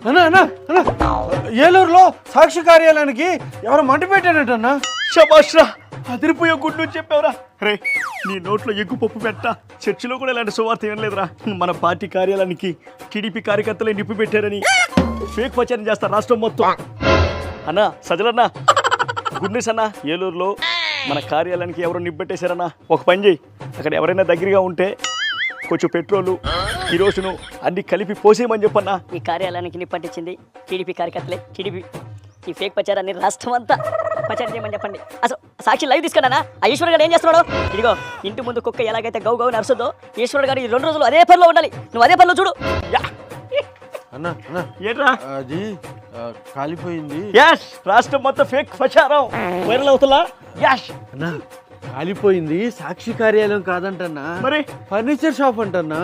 అన్నా అన్నా అన్నా ఏలూరులో సాక్షి కార్యాలయానికి ఎవరు మంట పెట్టానంటన్నా. శబాష్రా, అదిరిపోయే గుడ్డు చెప్పావురా. రే, నీ నోట్లో ఎగ్గు పప్పు పెట్ట. చర్చిలో కూడా ఇలాంటి సువార్త ఏం లేదురా. మన పార్టీ కార్యాలయానికి టీడీపీ కార్యకర్తలే నిప్పు పెట్టారని ఫేక్ ప్రచారం చేస్తారు రాష్ట్రం మొత్తం. అన్నా సజలన్నా, గుడ్ న్యూస్ అన్నా. ఏలూరులో మన కార్యాలయానికి ఎవరో నిప్పు పెట్టేశారన్నా. ఒక పని చేయి, అక్కడ ఎవరైనా దగ్గరగా ఉంటే కొంచెం పెట్రోలు కిరోసిను అన్ని కలిపి పోసేయమని చెప్పన్నా. ఈ కార్యాలయానికి నిప్పట్టించింది టీడీపీ కార్యకర్తలే. టీడీపీ ఈ ఫేక్ ప్రచారాన్ని రాష్ట్రం అంతా ప్రచారం చేయమని చెప్పండి. అసలు సాక్షి లైవ్ తీసుకున్నానా? ఆ ఈశ్వర్ గారు ఏం చేస్తున్నాడు? ఇదిగో ఇంటి ముందు కుక్క ఎలాగైతే గౌ గౌ నడుస్తుందో, ఈశ్వర్ గారు ఈ 2 రోజులు అదే పనిలో ఉండాలి. నువ్వు అదే పనిలో చూడు. అన్నా అన్నా ఏంట్రా అది కాలిపోయింది. యాష్, రాష్ట్రం మొత్తం ఫేక్ ప్రచారం వైరల్ అవుతుందా? యాష్ అన్నా కాలిపోయింది సాక్షి కార్యాలయం కాదంటన్నా, మరి ఫర్నిచర్ షాప్ అంటన్నా.